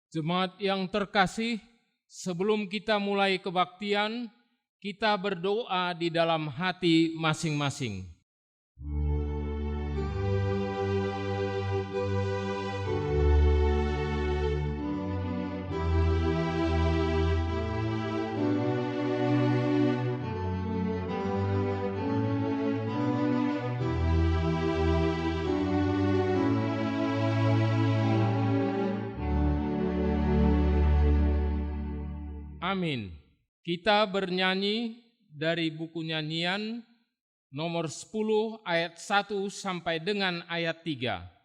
Jemaat yang terkasih, sebelum kita mulai kebaktian, kita berdoa di dalam hati masing-masing. Amin. Kita bernyanyi dari buku nyanyian nomor 10 ayat 1 sampai dengan ayat 3.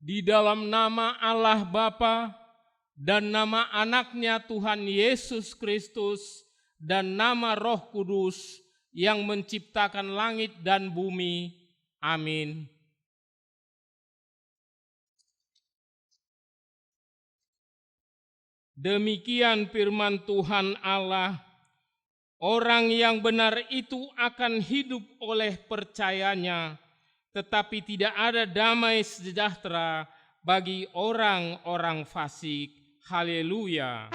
Di dalam nama Allah Bapa dan nama anaknya Tuhan Yesus Kristus dan nama Roh Kudus yang menciptakan langit dan bumi. Amin. Demikian firman Tuhan Allah, orang yang benar itu akan hidup oleh percayanya, tetapi tidak ada damai sejahtera bagi orang-orang fasik. Haleluya.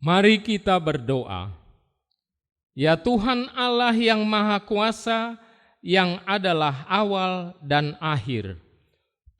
Mari kita berdoa. Ya Tuhan Allah yang Maha Kuasa, yang adalah awal dan akhir,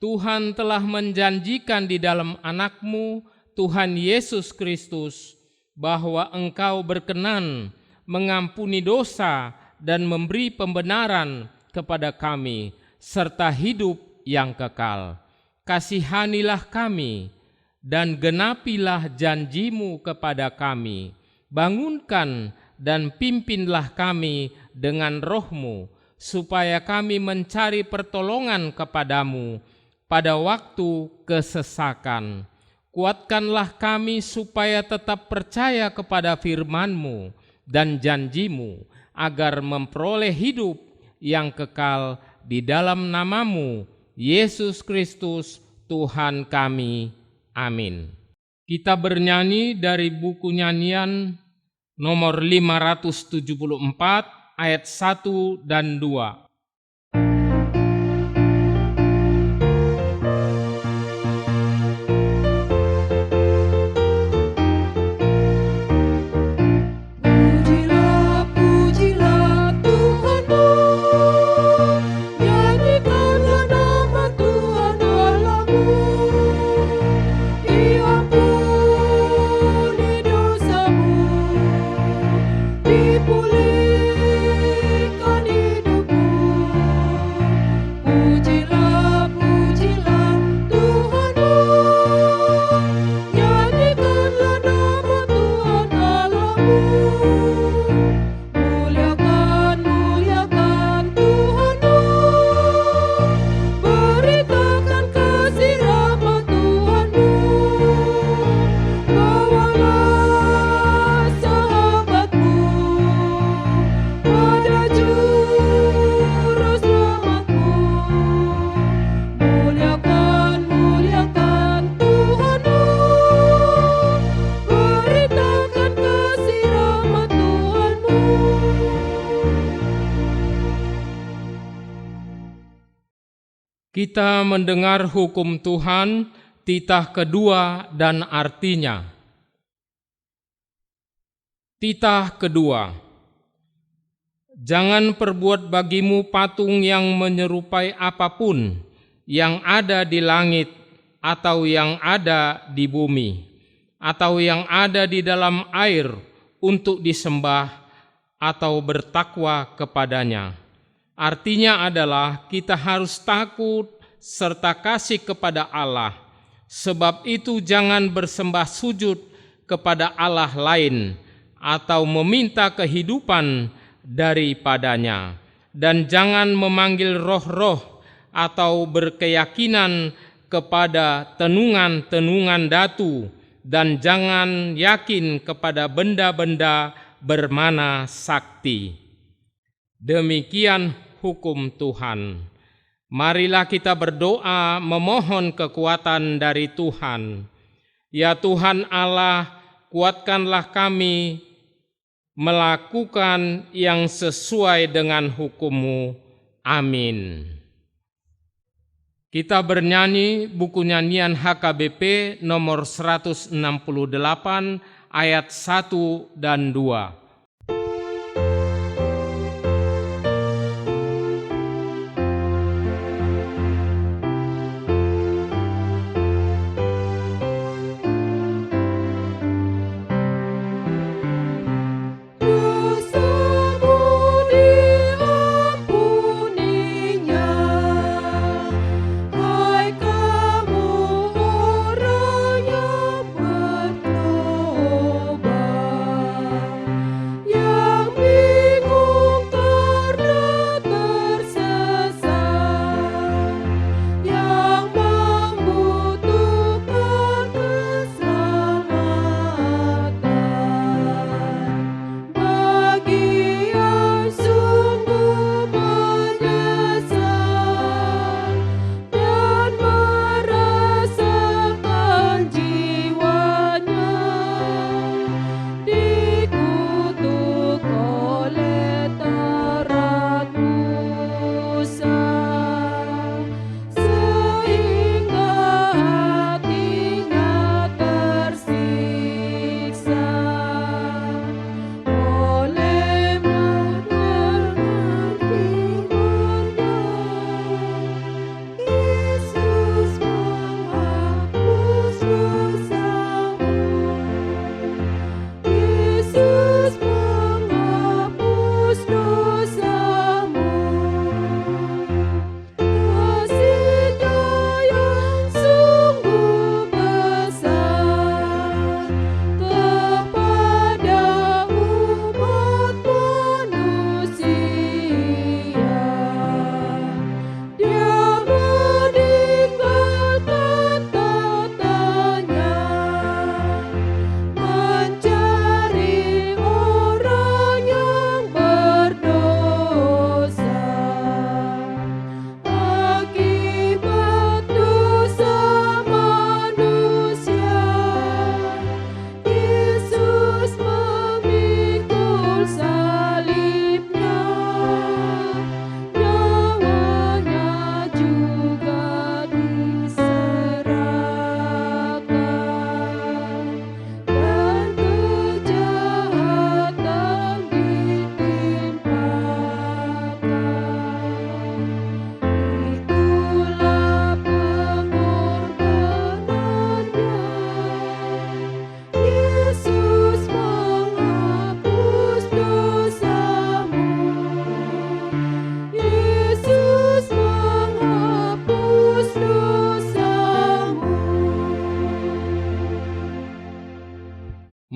Tuhan telah menjanjikan di dalam Anak-Mu, Tuhan Yesus Kristus, bahwa Engkau berkenan mengampuni dosa dan memberi pembenaran kepada kami, serta hidup yang kekal. Kasihanilah kami, dan genapilah janji-Mu kepada kami. Bangunkan dan pimpinlah kami dengan Roh-Mu, supaya kami mencari pertolongan kepadamu pada waktu kesesakan. Kuatkanlah kami supaya tetap percaya kepada firman-Mu dan janji-Mu, agar memperoleh hidup yang kekal di dalam nama-Mu, Yesus Kristus, Tuhan kami. Amin. Kita bernyanyi dari buku nyanyian nomor 574 ayat 1 dan 2. Kita mendengar hukum Tuhan, titah kedua dan artinya. Titah kedua, jangan perbuat bagimu patung yang menyerupai apapun yang ada di langit atau yang ada di bumi atau yang ada di dalam air untuk disembah atau bertakwa kepadanya. Artinya adalah kita harus takut serta kasih kepada Allah. Sebab itu jangan bersembah sujud kepada Allah lain atau meminta kehidupan daripadanya. Dan jangan memanggil roh-roh atau berkeyakinan kepada tenungan-tenungan datu. Dan jangan yakin kepada benda-benda bermana sakti. Demikian hukum Tuhan. Marilah kita berdoa memohon kekuatan dari Tuhan. Ya Tuhan Allah, kuatkanlah kami melakukan yang sesuai dengan hukum-Mu. Amin. Kita bernyanyi buku nyanyian HKBP nomor 168 ayat 1 dan 2.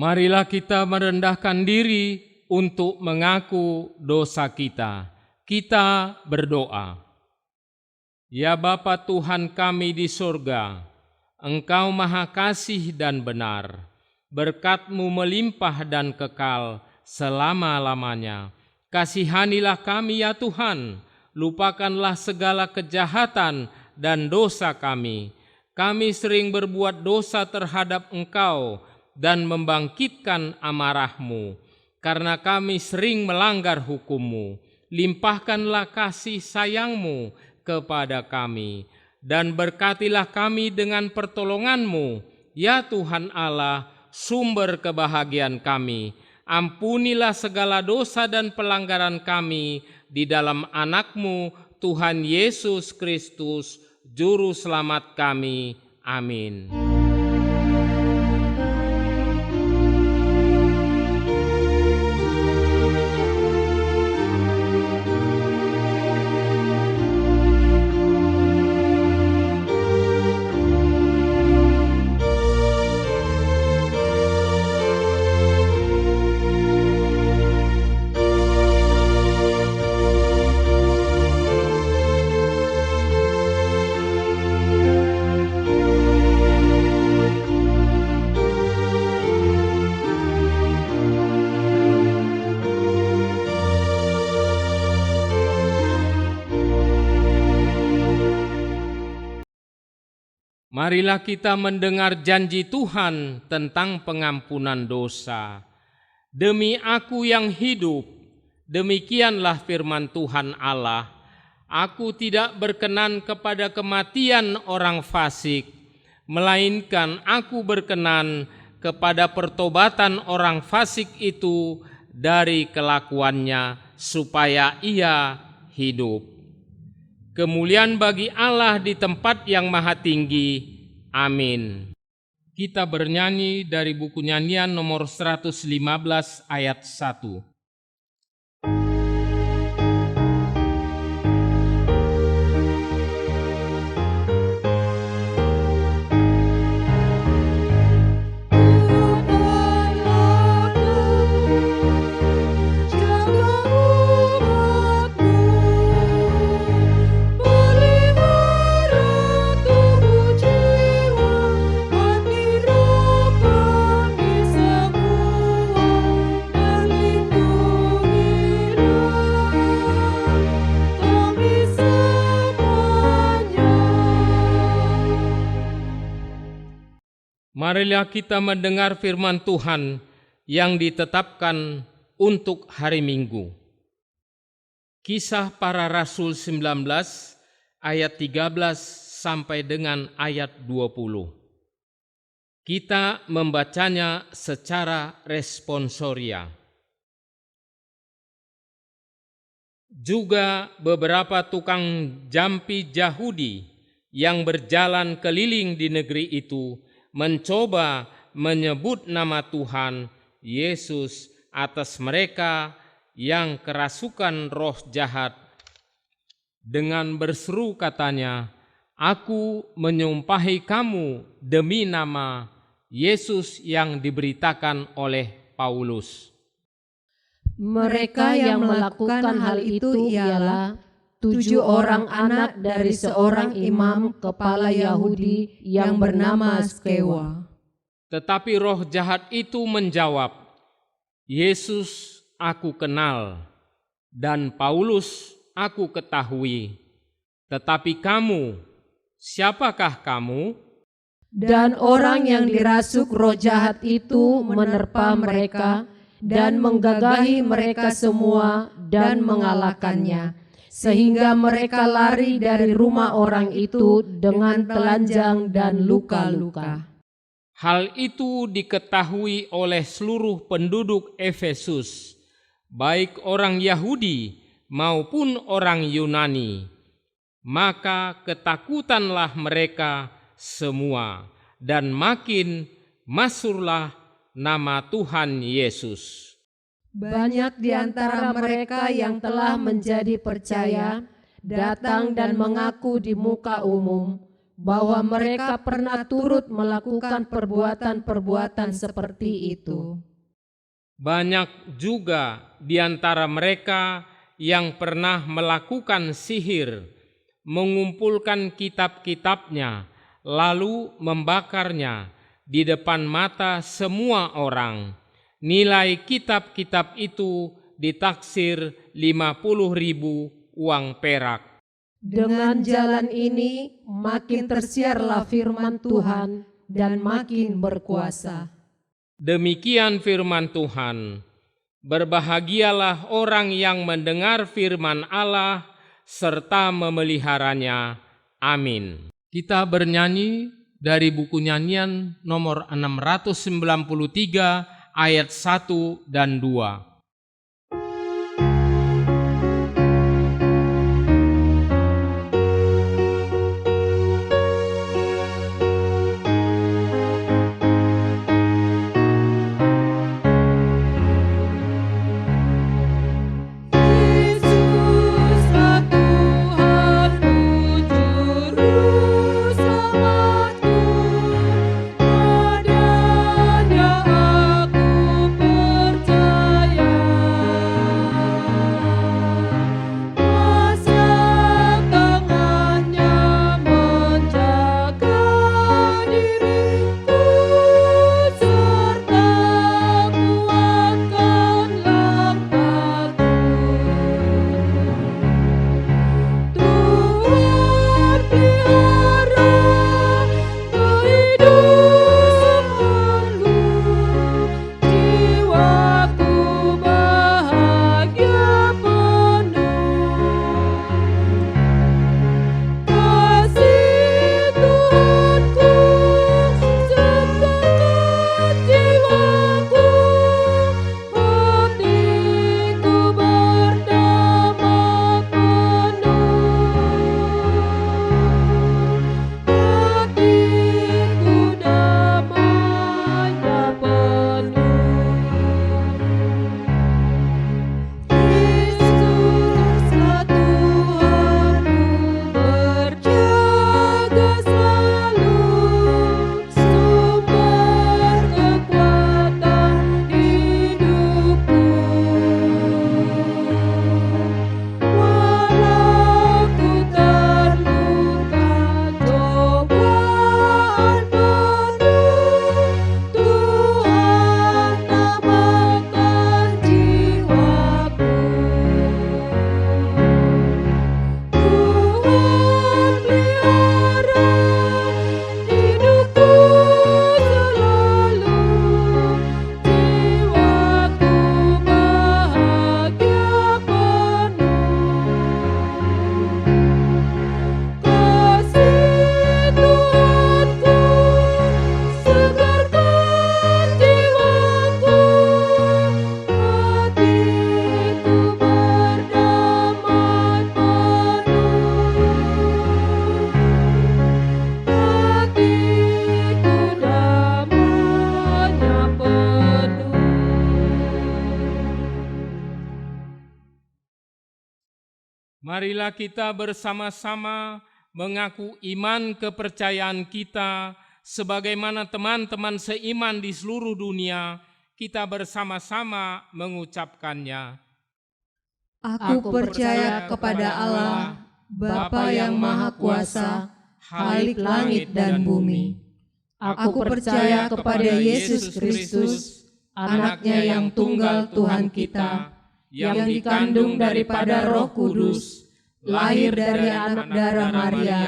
Marilah kita merendahkan diri untuk mengaku dosa kita. Kita berdoa. Ya Bapa Tuhan kami di surga, Engkau Maha Kasih dan benar. Berkat-Mu melimpah dan kekal selama-lamanya. Kasihanilah kami ya Tuhan, lupakanlah segala kejahatan dan dosa kami. Kami sering berbuat dosa terhadap Engkau dan membangkitkan amarah-Mu. Karena kami sering melanggar hukum-Mu, limpahkanlah kasih sayang-Mu kepada kami. Dan berkatilah kami dengan pertolongan-Mu, ya Tuhan Allah, sumber kebahagiaan kami. Ampunilah segala dosa dan pelanggaran kami di dalam Anak-Mu, Tuhan Yesus Kristus, Juru Selamat kami. Amin. Marilah kita mendengar janji Tuhan tentang pengampunan dosa. Demi Aku yang hidup, demikianlah firman Tuhan Allah, Aku tidak berkenan kepada kematian orang fasik, melainkan Aku berkenan kepada pertobatan orang fasik itu dari kelakuannya, supaya ia hidup. Kemuliaan bagi Allah di tempat yang maha tinggi. Amin. Kita bernyanyi dari buku nyanyian nomor 115 ayat 1. Marilah kita mendengar firman Tuhan yang ditetapkan untuk hari Minggu. Kisah Para Rasul 19 ayat 13 sampai dengan ayat 20. Kita membacanya secara responsoria. Juga beberapa tukang jampi Yahudi yang berjalan keliling di negeri itu mencoba menyebut nama Tuhan Yesus atas mereka yang kerasukan roh jahat dengan berseru katanya, Aku menyumpahi kamu demi nama Yesus yang diberitakan oleh Paulus. Mereka yang melakukan hal itu ialah 7 orang anak dari seorang imam kepala Yahudi yang bernama Skewa. Tetapi roh jahat itu menjawab, Yesus aku kenal, dan Paulus aku ketahui. Tetapi kamu, siapakah kamu? Dan orang yang dirasuk roh jahat itu menerpa mereka dan menggagahi mereka semua dan mengalahkannya. Sehingga mereka lari dari rumah orang itu dengan telanjang dan luka-luka. Hal itu diketahui oleh seluruh penduduk Efesus, baik orang Yahudi maupun orang Yunani. Maka ketakutanlah mereka semua, dan makin masyhurlah nama Tuhan Yesus. Banyak di antara mereka yang telah menjadi percaya datang dan mengaku di muka umum bahwa mereka pernah turut melakukan perbuatan-perbuatan seperti itu. Banyak juga di antara mereka yang pernah melakukan sihir, mengumpulkan kitab-kitabnya, lalu membakarnya di depan mata semua orang. Nilai kitab-kitab itu ditaksir 50.000 uang perak. Dengan jalan ini makin tersiarlah firman Tuhan dan makin berkuasa. Demikian firman Tuhan. Berbahagialah orang yang mendengar firman Allah serta memeliharanya. Amin. Kita bernyanyi dari buku nyanyian nomor 693 ayat 1 dan 2. Marilah kita bersama-sama mengaku iman kepercayaan kita sebagaimana teman-teman seiman di seluruh dunia, kita bersama-sama mengucapkannya. Aku percaya kepada Allah, Bapa yang Maha Kuasa, Khalik langit dan bumi. Aku percaya kepada Yesus Kristus, Anaknya yang tunggal Tuhan kita, yang dikandung daripada Roh Kudus, lahir dari anak darah Maria,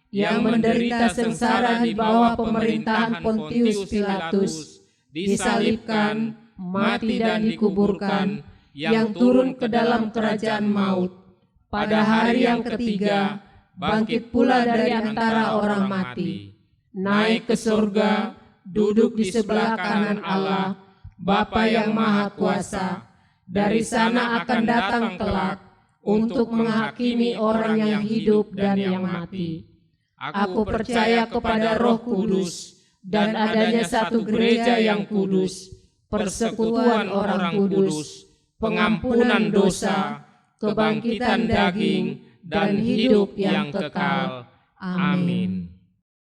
yang menderita sengsara di bawah pemerintahan Pontius Pilatus, disalibkan, mati dan dikuburkan, yang turun ke dalam kerajaan maut. Pada hari yang ketiga, bangkit pula dari antara orang mati, naik ke surga, duduk di sebelah kanan Allah, Bapa yang Maha Kuasa. Dari sana akan datang kelak untuk menghakimi orang yang hidup dan yang mati. Aku percaya kepada Roh Kudus dan adanya satu gereja yang kudus, persekutuan orang kudus, pengampunan dosa, kebangkitan daging, dan hidup yang kekal. Amin.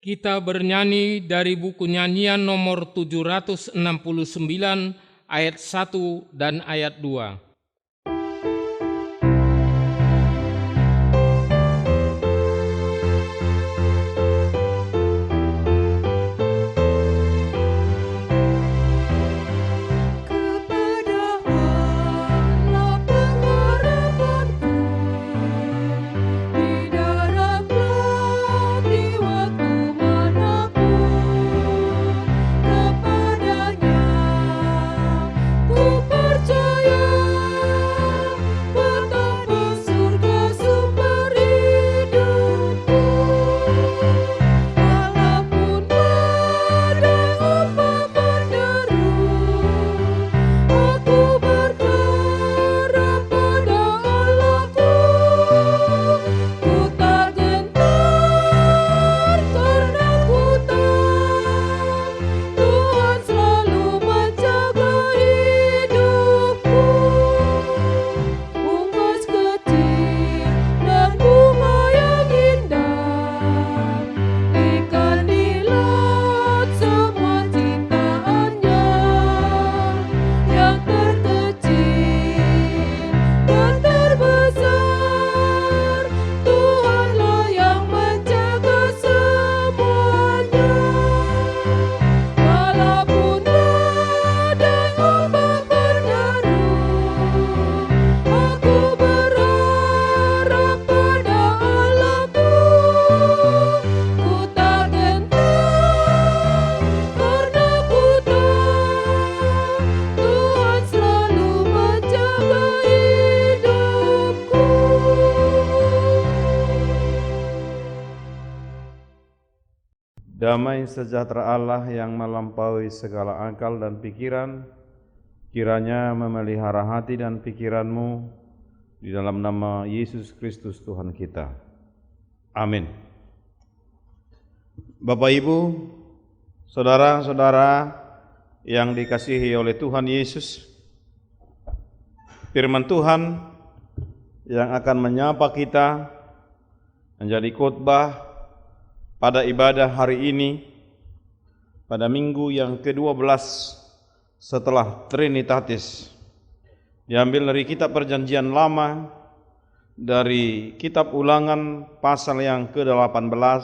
Kita bernyanyi dari buku nyanyian nomor 769 ayat 1 dan ayat 2. Damai sejahtera Allah yang melampaui segala akal dan pikiran, kiranya memelihara hati dan pikiranmu di dalam nama Yesus Kristus Tuhan kita. Amin. Bapak Ibu, saudara-saudara yang dikasihi oleh Tuhan Yesus, firman Tuhan yang akan menyapa kita menjadi khotbah pada ibadah hari ini, pada minggu yang ke-12 setelah Trinitatis, diambil dari kitab Perjanjian Lama, dari kitab Ulangan pasal yang ke-18,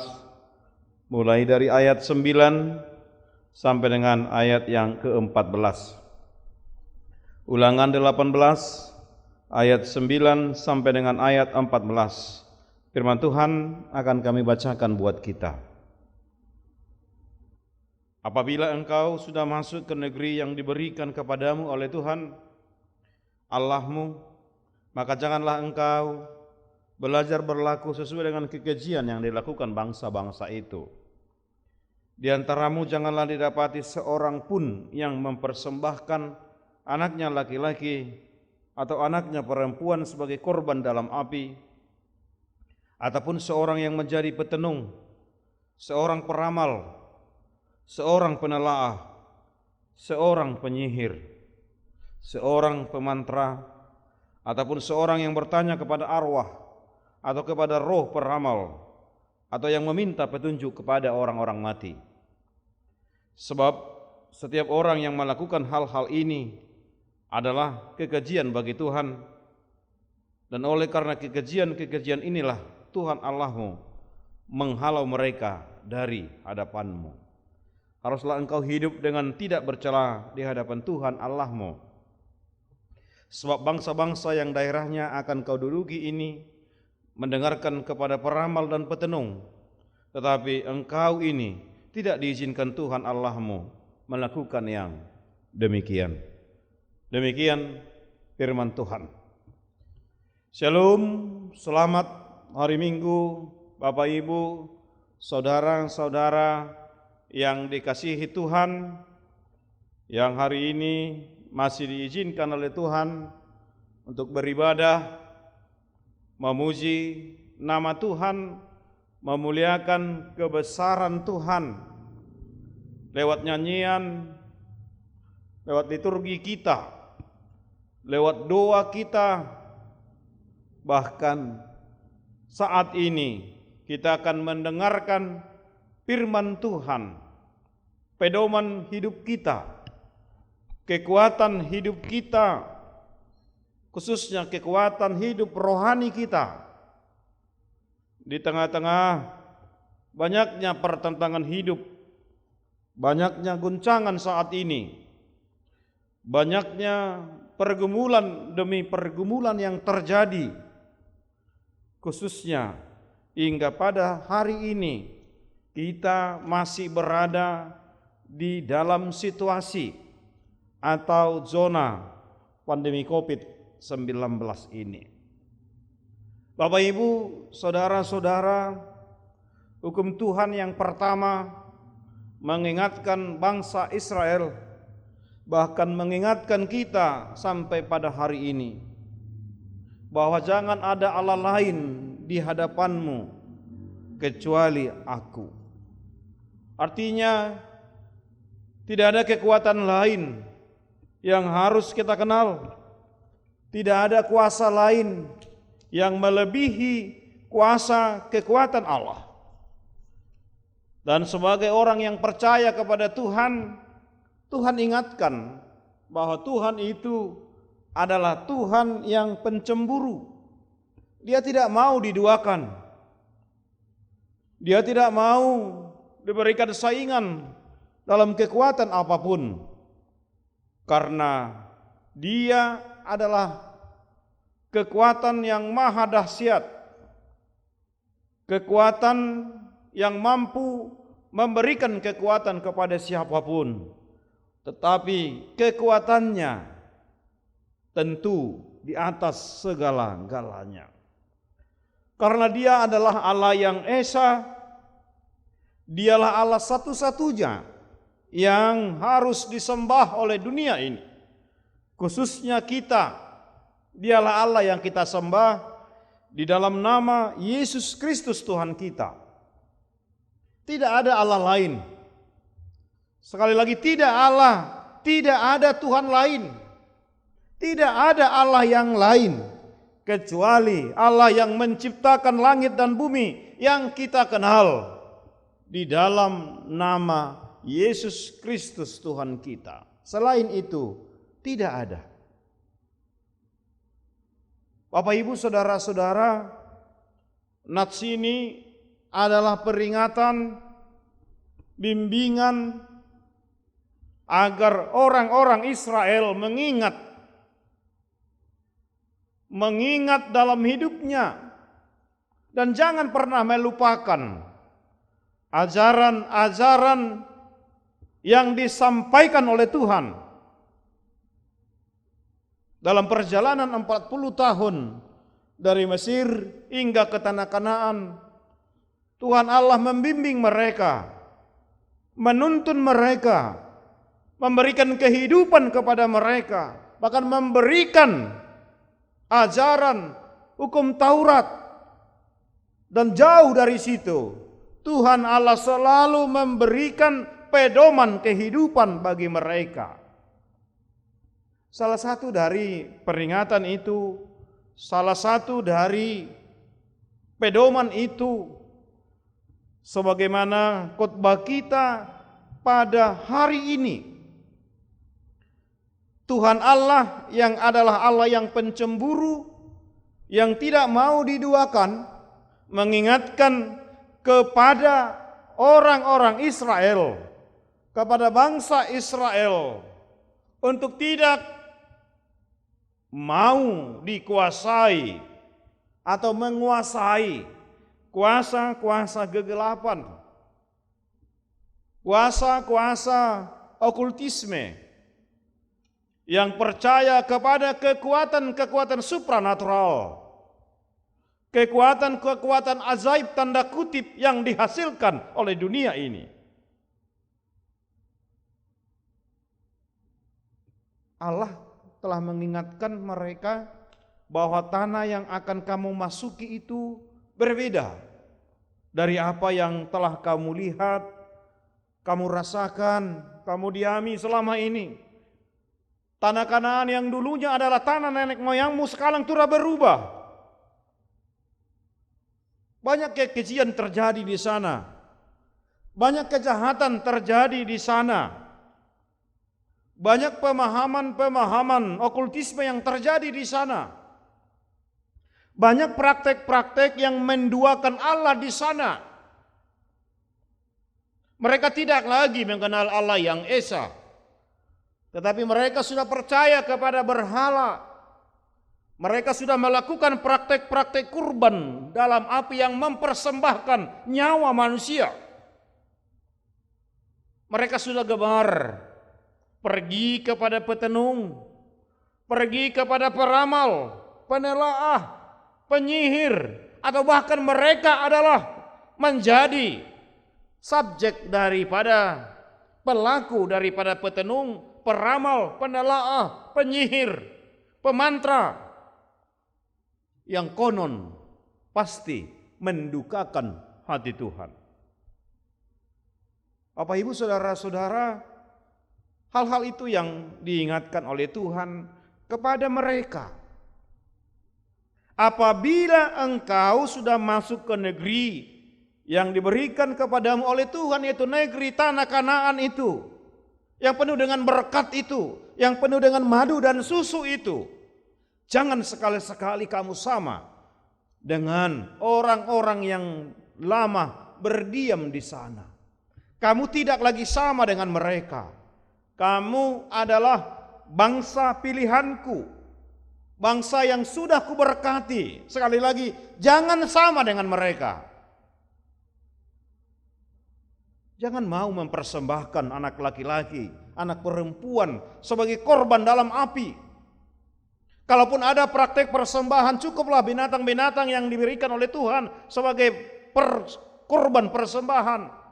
mulai dari ayat 9 sampai dengan ayat yang ke-14. Ulangan 18 ayat 9 sampai dengan ayat 14. Firman Tuhan akan kami bacakan buat kita. Apabila engkau sudah masuk ke negeri yang diberikan kepadamu oleh Tuhan Allahmu, maka janganlah engkau belajar berlaku sesuai dengan kekejian yang dilakukan bangsa-bangsa itu. Di antaramu janganlah didapati seorang pun yang mempersembahkan anaknya laki-laki atau anaknya perempuan sebagai korban dalam api, ataupun seorang yang menjadi petenung, seorang peramal, seorang penelaah, seorang penyihir, seorang pemantra, ataupun seorang yang bertanya kepada arwah atau kepada roh peramal, atau yang meminta petunjuk kepada orang-orang mati. Sebab setiap orang yang melakukan hal-hal ini adalah kekejian bagi Tuhan, dan oleh karena kekejian-kekejian inilah Tuhan Allahmu menghalau mereka dari hadapanmu. Haruslah engkau hidup dengan tidak bercela di hadapan Tuhan Allahmu. Sebab bangsa-bangsa yang daerahnya akan kau duduki ini mendengarkan kepada peramal dan petenung, tetapi engkau ini tidak diizinkan Tuhan Allahmu melakukan yang demikian. Demikian firman Tuhan. Shalom, selamat hari Minggu, Bapak Ibu, saudara-saudara yang dikasihi Tuhan, yang hari ini masih diizinkan oleh Tuhan untuk beribadah, memuji nama Tuhan, memuliakan kebesaran Tuhan lewat nyanyian, lewat liturgi kita, lewat doa kita, bahkan saat ini kita akan mendengarkan firman Tuhan, pedoman hidup kita, kekuatan hidup kita, khususnya kekuatan hidup rohani kita. Di tengah-tengah banyaknya pertentangan hidup, banyaknya guncangan saat ini, banyaknya pergumulan demi pergumulan yang terjadi, khususnya hingga pada hari ini kita masih berada di dalam situasi atau zona pandemi COVID-19 ini. Bapak Ibu, saudara-saudara, hukum Tuhan yang pertama mengingatkan bangsa Israel, bahkan mengingatkan kita sampai pada hari ini, bahwa jangan ada Allah lain di hadapanmu kecuali aku. Artinya tidak ada kekuatan lain yang harus kita kenal, tidak ada kuasa lain yang melebihi kuasa kekuatan Allah. Dan sebagai orang yang percaya kepada Tuhan, Tuhan ingatkan bahwa Tuhan itu adalah Tuhan yang pencemburu. Dia tidak mau diduakan. Dia tidak mau diberikan saingan dalam kekuatan apapun. Karena Dia adalah kekuatan yang maha dahsyat, kekuatan yang mampu memberikan kekuatan kepada siapapun, tetapi kekuatannya tentu di atas segala-galanya. Karena Dia adalah Allah yang esa, Dialah Allah satu-satunya yang harus disembah oleh dunia ini, khususnya kita. Dialah Allah yang kita sembah di dalam nama Yesus Kristus Tuhan kita. Tidak ada Allah lain. Sekali lagi, tidak ada Tuhan lain. Tidak ada Allah yang lain kecuali Allah yang menciptakan langit dan bumi yang kita kenal di dalam nama Yesus Kristus Tuhan kita. Selain itu tidak ada. Bapak Ibu saudara-saudara, nats ini adalah peringatan, bimbingan agar orang-orang Israel mengingat dalam hidupnya dan jangan pernah melupakan ajaran-ajaran yang disampaikan oleh Tuhan. Dalam perjalanan 40 tahun dari Mesir hingga ke tanah Kanaan, Tuhan Allah membimbing mereka, menuntun mereka, memberikan kehidupan kepada mereka, bahkan memberikan ajaran hukum Taurat. Dan jauh dari situ, Tuhan Allah selalu memberikan pedoman kehidupan bagi mereka. Salah satu dari peringatan itu, salah satu dari pedoman itu, sebagaimana khotbah kita pada hari ini, Tuhan Allah yang adalah Allah yang pencemburu, yang tidak mau diduakan, mengingatkan kepada orang-orang Israel, kepada bangsa Israel, untuk tidak mau dikuasai atau menguasai kuasa-kuasa kegelapan, kuasa-kuasa okultisme yang percaya kepada kekuatan-kekuatan supranatural, kekuatan-kekuatan ajaib tanda kutip yang dihasilkan oleh dunia ini. Allah telah mengingatkan mereka bahwa tanah yang akan kamu masuki itu berbeda dari apa yang telah kamu lihat, kamu rasakan, kamu diami selama ini. Tanah Kanaan yang dulunya adalah tanah nenek moyangmu sekarang telah berubah. Banyak kekejian terjadi di sana. Banyak kejahatan terjadi di sana. Banyak pemahaman-pemahaman okultisme yang terjadi di sana. Banyak praktek-praktek yang menduakan Allah di sana. Mereka tidak lagi mengenal Allah yang esa, tetapi mereka sudah percaya kepada berhala. Mereka sudah melakukan praktek-praktek kurban dalam api yang mempersembahkan nyawa manusia. Mereka sudah gemar pergi kepada petenung, pergi kepada peramal, penelaah, penyihir, atau bahkan mereka adalah menjadi subjek daripada pelaku daripada petenung, peramal, penelaah, penyihir, pemantra yang konon pasti mendukakan hati Tuhan. Bapak Ibu saudara-saudara, hal-hal itu yang diingatkan oleh Tuhan kepada mereka. Apabila engkau sudah masuk ke negeri yang diberikan kepadamu oleh Tuhan, yaitu negeri tanah Kanaan itu, yang penuh dengan berkat itu, yang penuh dengan madu dan susu itu, jangan sekali-sekali kamu sama dengan orang-orang yang lama berdiam di sana. Kamu tidak lagi sama dengan mereka. Kamu adalah bangsa pilihanku, bangsa yang sudah kuberkati. Sekali lagi, jangan sama dengan mereka. Jangan mau mempersembahkan anak laki-laki, anak perempuan sebagai korban dalam api. Kalaupun ada praktek persembahan, cukuplah binatang-binatang yang diberikan oleh Tuhan sebagai korban persembahan.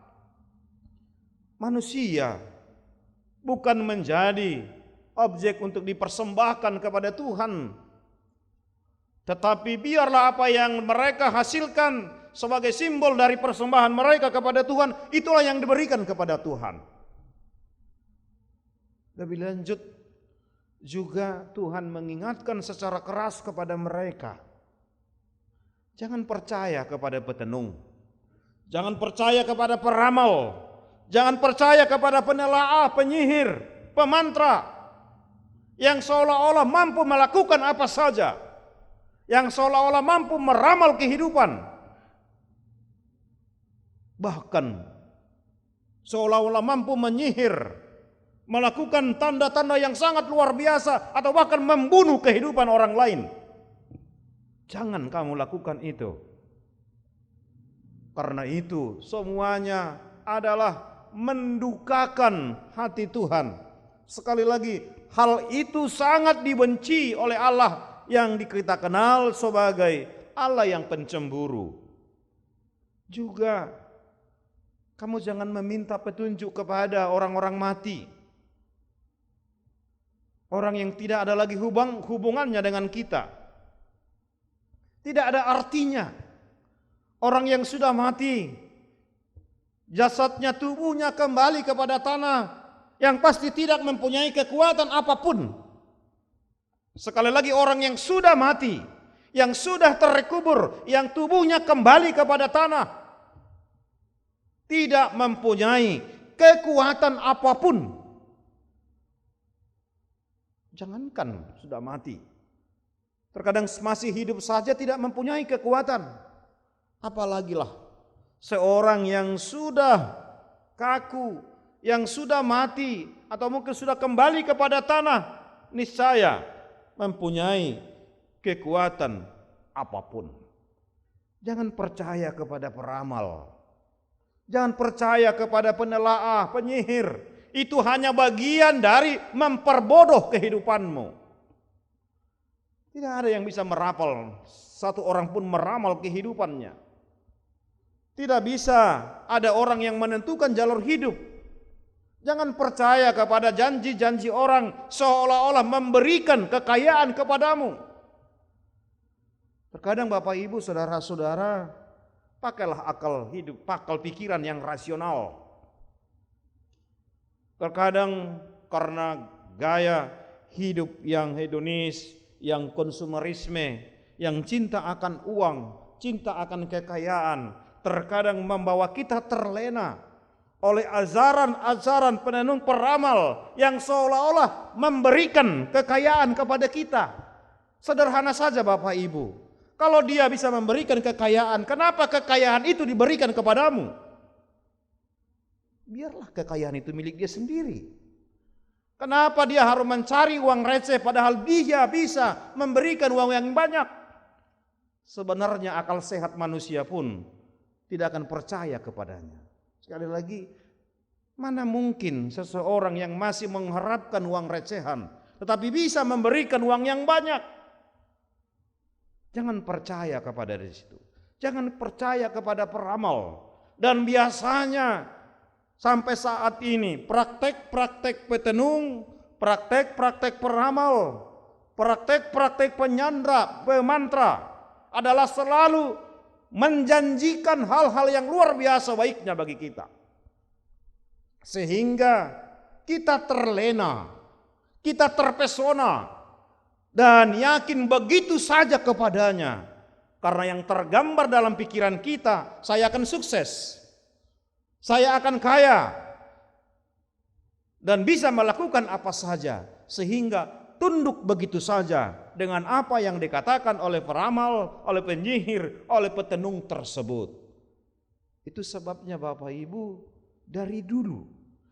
Manusia bukan menjadi objek untuk dipersembahkan kepada Tuhan, tetapi biarlah apa yang mereka hasilkan sebagai simbol dari persembahan mereka kepada Tuhan, itulah yang diberikan kepada Tuhan. Lebih lanjut juga Tuhan mengingatkan secara keras kepada mereka, jangan percaya kepada petenung, jangan percaya kepada peramal, jangan percaya kepada penelaah, penyihir, pemantra yang seolah-olah mampu melakukan apa saja, yang seolah-olah mampu meramal kehidupan, bahkan seolah-olah mampu menyihir, melakukan tanda-tanda yang sangat luar biasa, atau bahkan membunuh kehidupan orang lain. Jangan kamu lakukan itu, karena itu semuanya adalah mendukakan hati Tuhan. Sekali lagi, hal itu sangat dibenci oleh Allah yang kita kenal sebagai Allah yang pencemburu. Juga kamu jangan meminta petunjuk kepada orang-orang mati, orang yang tidak ada lagi hubungannya dengan kita. Tidak ada artinya. Orang yang sudah mati, jasadnya, tubuhnya kembali kepada tanah yang pasti tidak mempunyai kekuatan apapun. Sekali lagi, orang yang sudah mati, yang sudah terkubur, yang tubuhnya kembali kepada tanah, tidak mempunyai kekuatan apapun. Jangankan sudah mati, terkadang masih hidup saja tidak mempunyai kekuatan. Apalagilah seorang yang sudah kaku, yang sudah mati, atau mungkin sudah kembali kepada tanah, niscaya mempunyai kekuatan apapun. Jangan percaya kepada peramal, jangan percaya kepada penelaah, penyihir. Itu hanya bagian dari memperbodoh kehidupanmu. Tidak ada yang bisa merapal, satu orang pun meramal kehidupannya. Tidak bisa ada orang yang menentukan jalur hidup. Jangan percaya kepada janji-janji orang seolah-olah memberikan kekayaan kepadamu. Terkadang Bapak Ibu saudara-saudara, pakailah akal hidup, akal pikiran yang rasional. Terkadang karena gaya hidup yang hedonis, yang konsumerisme, yang cinta akan uang, cinta akan kekayaan, terkadang membawa kita terlena oleh ajaran-ajaran penenung peramal yang seolah-olah memberikan kekayaan kepada kita. Sederhana saja Bapak Ibu, kalau dia bisa memberikan kekayaan, kenapa kekayaan itu diberikan kepadamu? Biarlah kekayaan itu milik dia sendiri. Kenapa dia harus mencari uang receh padahal dia bisa memberikan uang yang banyak? Sebenarnya akal sehat manusia pun tidak akan percaya kepadanya. Sekali lagi, mana mungkin seseorang yang masih mengharapkan uang recehan tetapi bisa memberikan uang yang banyak? Jangan percaya kepada situ. Jangan percaya kepada peramal. Dan biasanya sampai saat ini praktek-praktek petenung, praktek-praktek peramal, praktek-praktek penyandra, pemantra adalah selalu menjanjikan hal-hal yang luar biasa baiknya bagi kita. Sehingga kita terlena, kita terpesona dan yakin begitu saja kepadanya. Karena yang tergambar dalam pikiran kita, saya akan sukses, saya akan kaya, dan bisa melakukan apa saja. Sehingga tunduk begitu saja dengan apa yang dikatakan oleh peramal, oleh penyihir, oleh petenung tersebut. Itu sebabnya Bapak Ibu, dari dulu,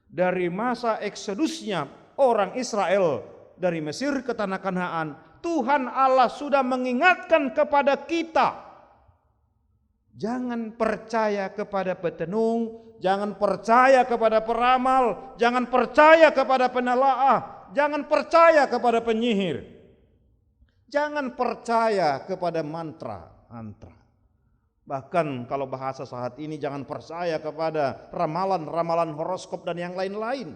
dari masa eksodusnya orang Israel dari Mesir ke tanah Kanaan, Tuhan Allah sudah mengingatkan kepada kita, jangan percaya kepada petenung, jangan percaya kepada peramal, jangan percaya kepada penelaah, jangan percaya kepada penyihir, jangan percaya kepada mantra. Bahkan kalau bahasa saat ini, jangan percaya kepada ramalan-ramalan horoskop dan yang lain-lain.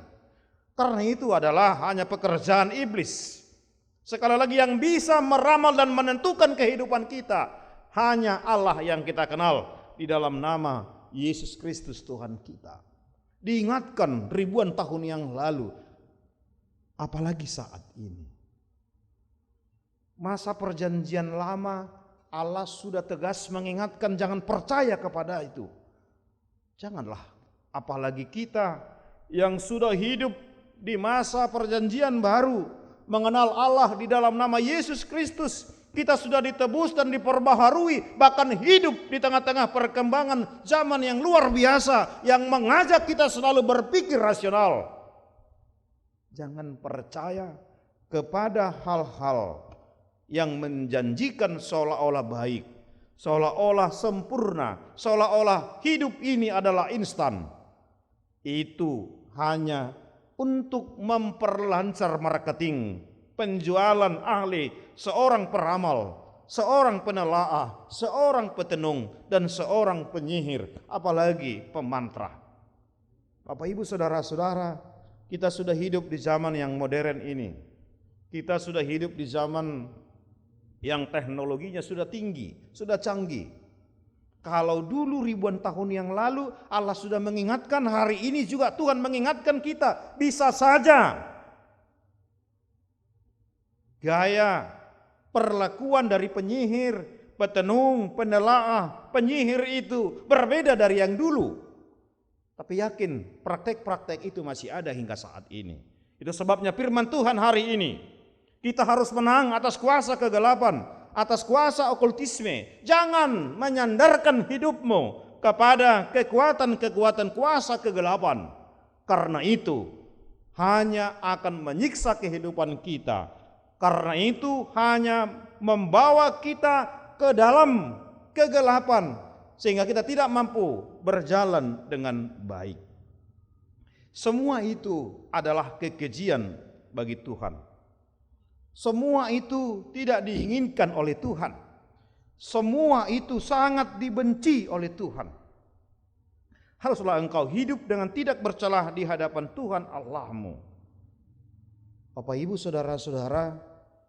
Karena itu adalah hanya pekerjaan iblis. Sekali lagi, yang bisa meramal dan menentukan kehidupan kita hanya Allah yang kita kenal di dalam nama Yesus Kristus Tuhan kita. Diingatkan ribuan tahun yang lalu, apalagi saat ini. Masa perjanjian lama Allah sudah tegas mengingatkan jangan percaya kepada itu. Janganlah, apalagi kita yang sudah hidup di masa perjanjian baru, mengenal Allah di dalam nama Yesus Kristus. Kita sudah ditebus dan diperbaharui, bahkan hidup di tengah-tengah perkembangan zaman yang luar biasa yang mengajak kita selalu berpikir rasional. Jangan percaya kepada hal-hal yang menjanjikan seolah-olah baik, seolah-olah sempurna, seolah-olah hidup ini adalah instan. Itu hanya untuk memperlancar marketing, penjualan ahli, seorang peramal, seorang penelaah, seorang petenung, dan seorang penyihir, apalagi pemantra. Bapak Ibu saudara-saudara, kita sudah hidup di zaman yang modern ini. Kita sudah hidup di zaman yang teknologinya sudah tinggi, sudah canggih. Kalau dulu ribuan tahun yang lalu Allah sudah mengingatkan, hari ini juga Tuhan mengingatkan kita. Bisa saja gaya perlakuan dari penyihir, petenung, penelaah, penyihir itu berbeda dari yang dulu. Tapi yakin praktek-praktek itu masih ada hingga saat ini. Itu sebabnya firman Tuhan hari ini, kita harus menang atas kuasa kegelapan, atas kuasa okultisme. Jangan menyandarkan hidupmu kepada kekuatan-kekuatan kuasa kegelapan. Karena itu hanya akan menyiksa kehidupan kita. Karena itu hanya membawa kita ke dalam kegelapan, sehingga kita tidak mampu berjalan dengan baik. Semua itu adalah kekejian bagi Tuhan. Semua itu tidak diinginkan oleh Tuhan. Semua itu sangat dibenci oleh Tuhan. Haruslah engkau hidup dengan tidak bercelah di hadapan Tuhan Allahmu. Bapak Ibu saudara-saudara,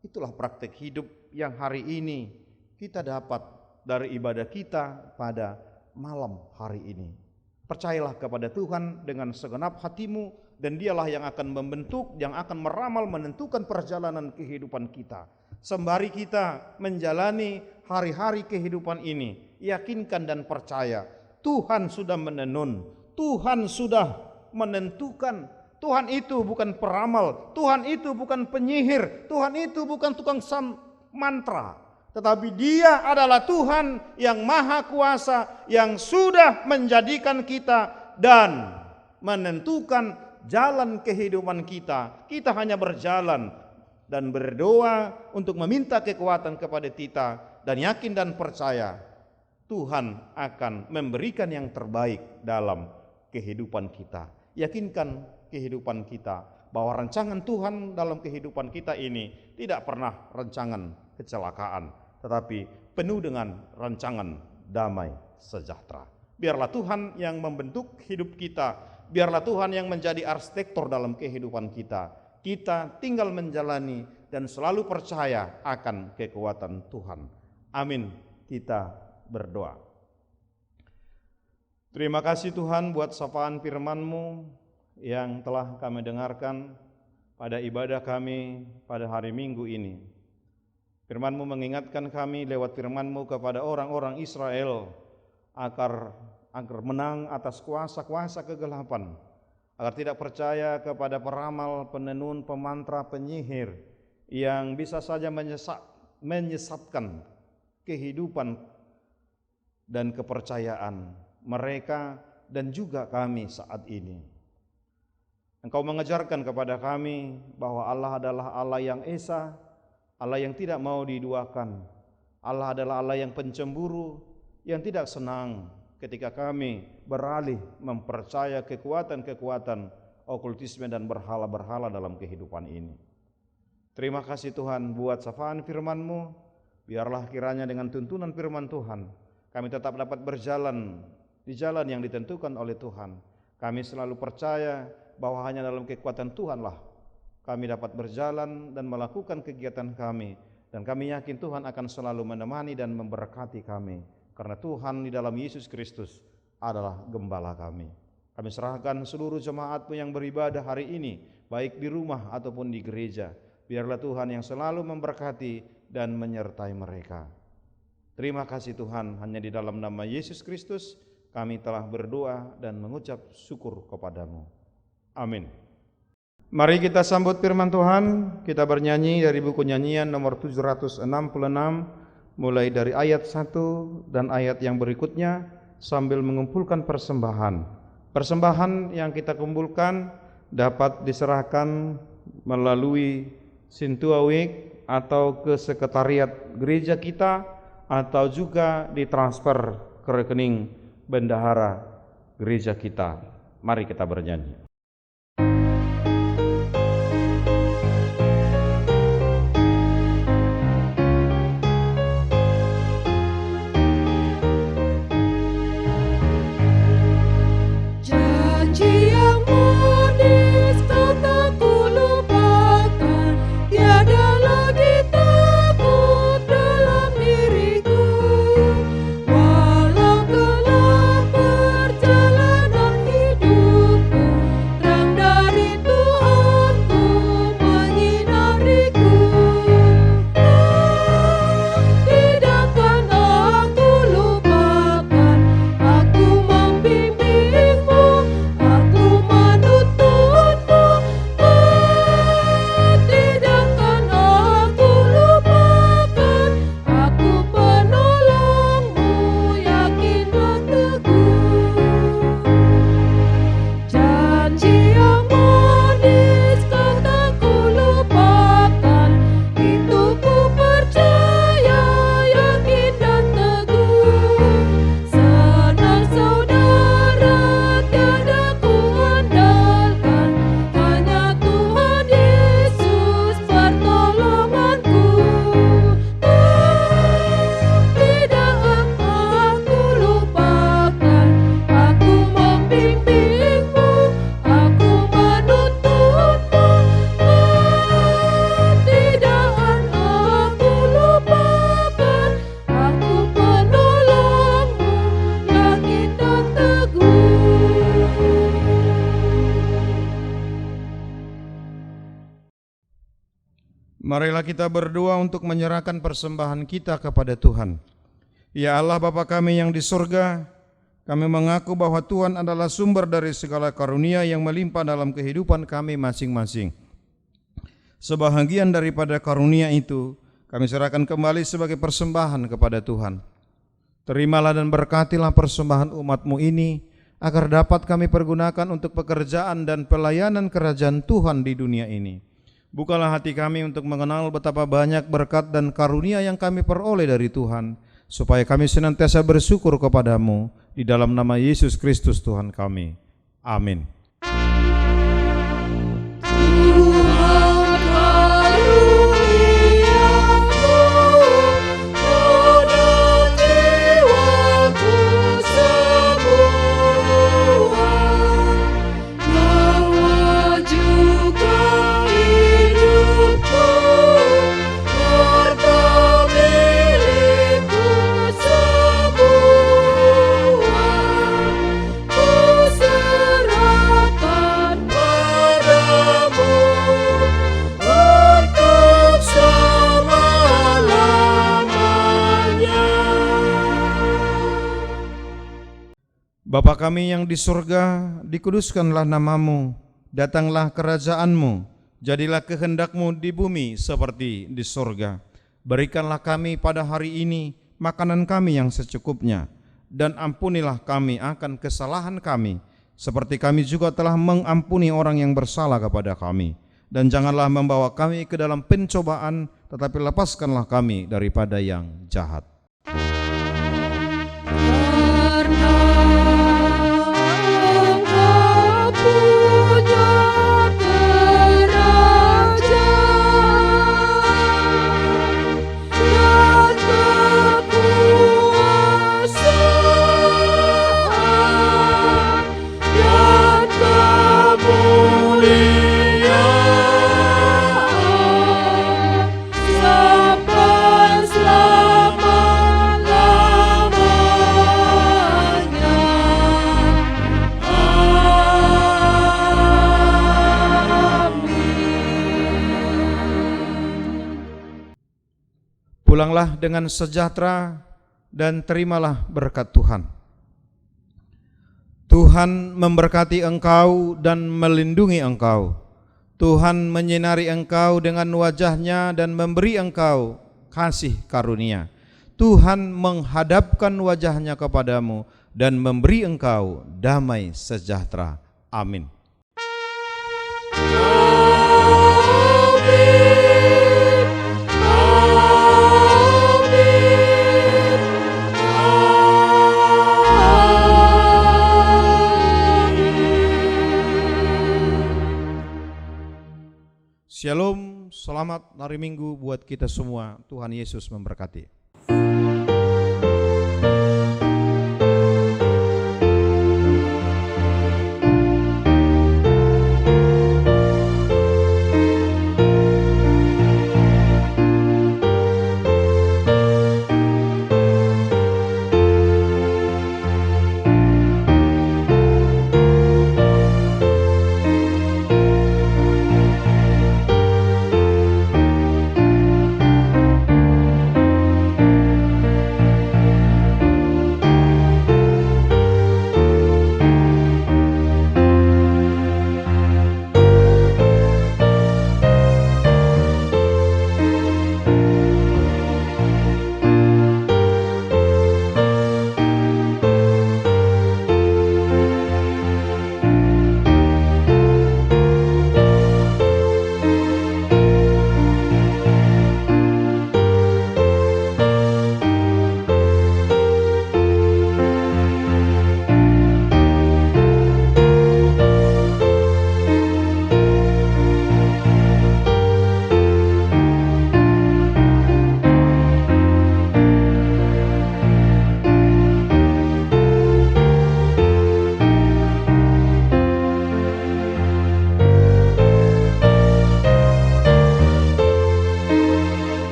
itulah praktek hidup yang hari ini kita dapat dari ibadah kita pada malam hari ini. Percayalah kepada Tuhan dengan segenap hatimu, dan dialah yang akan membentuk, yang akan meramal, menentukan perjalanan kehidupan kita. Sembari kita menjalani hari-hari kehidupan ini, yakinkan dan percaya Tuhan sudah menenun, Tuhan sudah menentukan. Tuhan itu bukan peramal, Tuhan itu bukan penyihir, Tuhan itu bukan tukang mantra, tetapi Dia adalah Tuhan yang maha kuasa, yang sudah menjadikan kita dan menentukan jalan kehidupan kita. Kita hanya berjalan dan berdoa untuk meminta kekuatan kepada kita, dan yakin dan percaya Tuhan akan memberikan yang terbaik dalam kehidupan kita. Yakinkan kehidupan kita bahwa rancangan Tuhan dalam kehidupan kita ini tidak pernah rancangan kecelakaan, tetapi penuh dengan rancangan damai sejahtera. Biarlah Tuhan yang membentuk hidup kita, biarlah Tuhan yang menjadi arsitektur dalam kehidupan kita. Kita tinggal menjalani dan selalu percaya akan kekuatan Tuhan. Amin. Kita berdoa. Terima kasih Tuhan buat sapaan firman-Mu yang telah kami dengarkan pada ibadah kami pada hari Minggu ini. Firman-Mu mengingatkan kami lewat firman-Mu kepada orang-orang Israel agar menang atas kuasa-kuasa kegelapan, agar tidak percaya kepada peramal, penenun, pemantra, penyihir yang bisa saja menyesatkan kehidupan dan kepercayaan mereka dan juga kami saat ini. Engkau mengajarkan kepada kami bahwa Allah adalah Allah yang esa, Allah yang tidak mau diduakan. Allah adalah Allah yang pencemburu, yang tidak senang ketika kami beralih mempercaya kekuatan-kekuatan okultisme dan berhala-berhala dalam kehidupan ini. Terima kasih Tuhan buat sapaan firman-Mu. Biarlah kiranya dengan tuntunan firman Tuhan kami tetap dapat berjalan di jalan yang ditentukan oleh Tuhan. Kami selalu percaya bahwa hanya dalam kekuatan Tuhanlah kami dapat berjalan dan melakukan kegiatan kami, dan kami yakin Tuhan akan selalu menemani dan memberkati kami, karena Tuhan di dalam Yesus Kristus adalah gembala kami. Kami serahkan seluruh jemaat-Mu yang beribadah hari ini, baik di rumah ataupun di gereja. Biarlah Tuhan yang selalu memberkati dan menyertai mereka. Terima kasih Tuhan, hanya di dalam nama Yesus Kristus kami telah berdoa dan mengucap syukur kepada-Mu. Amin. Mari kita sambut firman Tuhan. Kita bernyanyi dari buku nyanyian nomor 766, mulai dari ayat 1 dan ayat yang berikutnya, sambil mengumpulkan persembahan. Persembahan yang kita kumpulkan dapat diserahkan melalui Sintua Week atau ke sekretariat gereja kita, atau juga ditransfer ke rekening bendahara gereja kita. Mari kita bernyanyi. Marilah kita berdoa untuk menyerahkan persembahan kita kepada Tuhan. Ya Allah Bapa kami yang di surga, Kami mengaku bahwa Tuhan adalah sumber dari segala karunia yang melimpah dalam kehidupan kami masing-masing. Sebahagian daripada karunia itu kami serahkan kembali sebagai persembahan kepada Tuhan. Terimalah dan berkatilah persembahan umat-Mu ini, agar dapat kami pergunakan untuk pekerjaan dan pelayanan kerajaan Tuhan di dunia ini. Bukalah hati kami untuk mengenal betapa banyak berkat dan karunia yang kami peroleh dari Tuhan, supaya kami senantiasa bersyukur kepadamu, di dalam nama Yesus Kristus Tuhan kami. Amin. Bapa kami yang di surga, dikuduskanlah nama-Mu, datanglah kerajaan-Mu, jadilah kehendak-Mu di bumi seperti di surga. Berikanlah kami pada hari ini makanan kami yang secukupnya, dan ampunilah kami akan kesalahan kami, seperti kami juga telah mengampuni orang yang bersalah kepada kami. Dan janganlah membawa kami ke dalam pencobaan, tetapi lepaskanlah kami daripada yang jahat. Pulanglah dengan sejahtera dan terimalah berkat Tuhan. Tuhan memberkati engkau dan melindungi engkau. Tuhan menyinari engkau dengan wajah-Nya dan memberi engkau kasih karunia. Tuhan menghadapkan wajah-Nya kepadamu dan memberi engkau damai sejahtera. Amin. Shalom, selamat hari Minggu buat kita semua. Tuhan Yesus memberkati.